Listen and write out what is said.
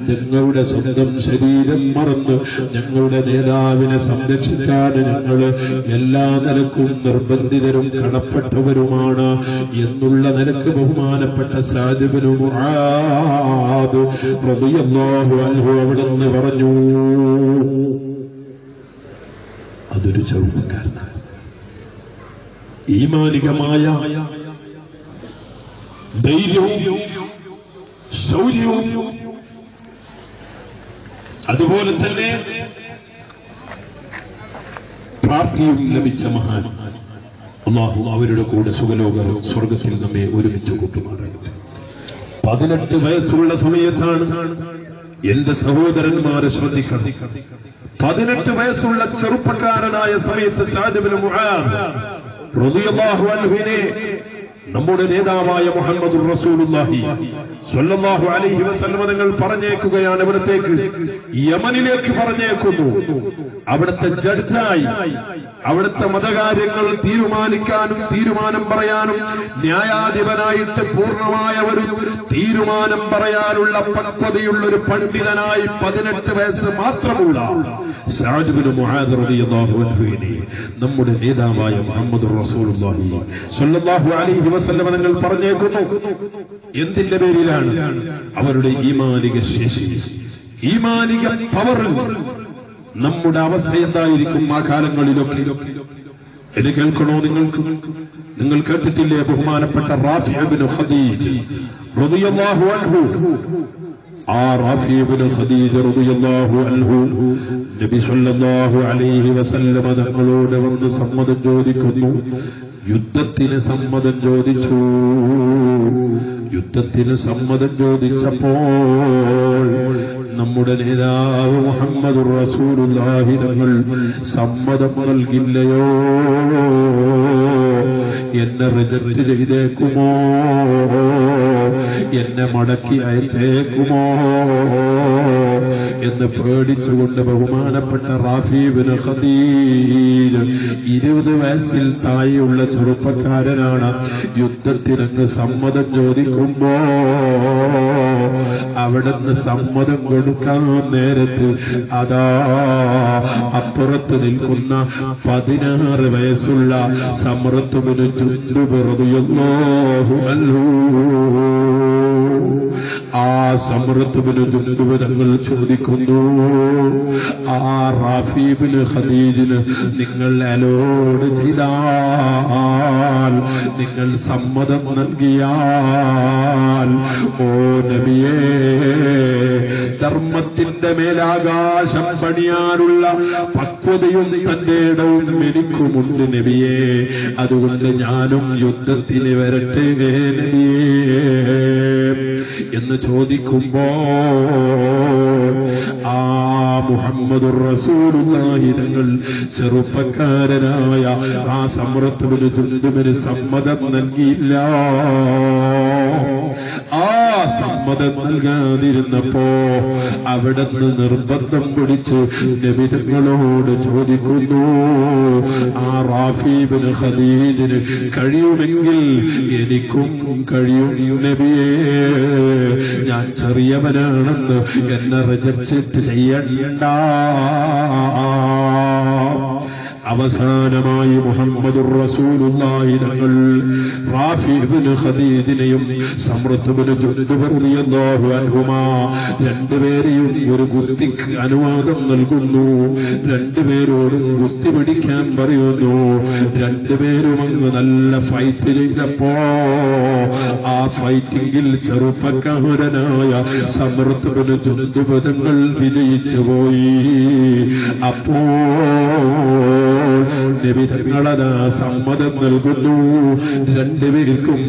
ഞങ്ങളുടെ സ്വന്തം ശരീരം മറന്ന് ഞങ്ങളുടെ നേതാവിനെ സംരക്ഷിക്കാൻ ഞങ്ങൾ എല്ലാ നിലക്കും നിർബന്ധിതരും കടപ്പെട്ടവരുമാണ് എന്നുള്ള നിലക്ക് ബഹുമാനപ്പെട്ട സഅദ് ഇബ്നു മുആദ് റളിയല്ലാഹു അൻഹു അവിടുന്ന് പറഞ്ഞു. അതൊരു ചെറുപ്പക്കാരനാണ്. ഈമാനികമായ ധൈര്യവും ശൗര്യവും അതുപോലെ തന്നെ പ്രാപ്തിയും ലഭിച്ച മഹാൻ. അല്ലാഹു അവരുടെ കൂടെ സുഖലോക സ്വർഗത്തിൽ നമ്മെ ഒരുമിച്ച് കൂട്ടുമാറാകട്ടെ. 18 വയസ്സുള്ള സമയത്താണ് എന്റെ സഹോദരന്മാരെ ശ്രദ്ധിക്കണം. 18 വയസ്സുള്ള ചെറുപ്പക്കാരനായ സമയത്ത് സഅദ് ഇബ്നു മുആദ് റളിയല്ലാഹു അൻഹുവിനെ നമ്മുടെ നേതാവായ മുഹമ്മദുർ റസൂലുള്ളാഹി സ്വല്ലല്ലാഹു അലൈഹി വസല്ലം തങ്ങൾ പറഞ്ഞേക്കുകയാണ്. ഇവിടത്തേക്ക് യമനിലേക്ക് പറഞ്ഞേക്കുന്നു. അവിടുത്തെ ജഡ്ജായി അവിടുത്തെ മതകാര്യങ്ങൾ തീരുമാനിക്കാനും തീരുമാനം പറയാനും ന്യായാധിപനായിട്ട് പൂർണ്ണമായ ഒരു തീരുമാനം പറയാനുള്ള പക്വതയുള്ള ഒരു പണ്ഡിതനായി 18 വയസ്സ് മാത്രമുള്ള സഅദ് ഇബ്നു മുആദ് റളിയല്ലാഹു അൻഹുവിനെ നമ്മുടെ നേതാവായ മുഹമ്മദുർ റസൂലുള്ളാഹി സ്വല്ലല്ലാഹു അലൈഹി വസല്ലം തങ്ങൾ പറഞ്ഞേക്കുന്നു. എന്തിന്റെ പേരിലാണ്? അവരുടെ ഈമാനിക ശേഷി, ഈമാനിക പവർ. നമ്മുടെ അവസ്ഥ എന്തായിരിക്കും ആ കാലങ്ങളിലൊക്കെ? ഇത് കേൾക്കണോ നിങ്ങൾക്ക്? നിങ്ങൾ കേട്ടിട്ടില്ലേ ബഹുമാനപ്പെട്ട റാഫി ഇബ്നു ഖദീജ് റളിയല്ലാഹു അൻഹു? ആ റാഫി ഇബ്നു ഖദീജ റളിയല്ലാഹു അൻഹു നബി സല്ലല്ലാഹു അലൈഹി വസല്ലം തങ്ങളോട് വന്ന് സമ്മതം ചോദിക്കുന്നു. യുദ്ധത്തിന് സമ്മതം ചോദിച്ചു. യുദ്ധത്തിന് സമ്മതം ചോദിച്ചപ്പോൾ നമ്മുടെ നേതാവ് മുഹമ്മദുർ റസൂലുള്ളാഹി തങ്ങൾ സമ്മതം നൽകില്ലയോ? എന്നെ റിജക്റ്റ് ചെയ്തേക്കുമോ? എന്നെ മടക്കി അയച്ചേക്കുമോ എന്ന് പേടിച്ചുകൊണ്ട് ബഹുമാനപ്പെട്ട റാഫി ഇബ്നു ഖദീജ് 20 വയസ്സിൽ താഴെയുള്ള ചെറുപ്പക്കാരനാണ്. യുദ്ധത്തിനങ്ങ് സമ്മതം ചോദിക്കുമ്പോ അവിടുന്ന് സമ്മതം കൊടുക്കാൻ നേരത്ത് അതാ അപ്പുറത്ത് നിൽക്കുന്ന 16 വയസ്സുള്ള സമ്രത്ത് ഇബ്നു ജുൻദുബ് റളിയല്ലാഹു അൻഹു, ആ സമ്രത്ത് ഇബ്നു ജുൻദുബ് തങ്ങൾ ചോദിക്കുന്നു, ആ റാഫി ഇബ്നു ഖദീജിന് നിങ്ങൾ അലോട് ചെയ്താൽ, നിങ്ങൾ സമ്മതം നൽകിയാൽ, ഓ നബിയേ, ധർമ്മത്തിന്റെ മേലാകാശം പണിയാനുള്ള പക്വതയും തന്റെ ഇടവും എനിക്കുമുണ്ട് നബിയേ. അതുകൊണ്ട് ഞാനും യുദ്ധത്തിന് വരട്ടെ നബിയേ എന്ന് ചോദിക്കുമ്പോ ആ മുഹമ്മദുർ റസൂലുള്ളാഹി തങ്ങൾ ചെറുപ്പക്കാരനായ ആ സമ്രത്ത് ഇബ്നു ജുൻദുബിന് സമ്മതം നൽകിയില്ല. ആ സമ്മതം നൽകാതിരുന്നപ്പോ അവിടുന്ന് നിർബന്ധം പിടിച്ച് നബി തങ്ങളോട് ചോദിക്കുന്നു, ആ റാഫി ഇബ്നു ഖദീജിന് കഴിയുമെങ്കിൽ എനിക്കും കഴിയും നബിയേ. ഞാൻ ചെറിയവനാണെന്ന് എന്നെ റിജക്റ്റ് ചെയ്യണ്ട. അവസാനമായി മുഹമ്മദുർ റസൂലുള്ളാഹി തങ്ങൾ റാഫി ഇബ്നു ഖദീജിനെയും സമ്രത്ത് ഇബ്നു ജുൻദുബ് റളിയല്ലാഹു അൻഹുമാ രണ്ടുപേരെയും ഒരു ഗുസ്തിക്ക് അനുവാദം നൽകുന്നു. രണ്ടുപേരോടും ഗുസ്തി പിടിക്കാൻ പറയുന്നു. രണ്ടുപേരും അങ്ങ് നല്ല ഫൈറ്റ് ചെയ്തപ്പോ ആ ഫൈറ്റിംഗിൽ ചെറുപ്പക്കാരനായ സമ്രത്ത് ഇബ്നു ജുൻദുബ് തങ്ങൾ വിജയിച്ചു പോയി. അപ്പോ നബി തങ്ങളതാ സമ്മതം നൽകുന്നു. രണ്ടുപേർക്കും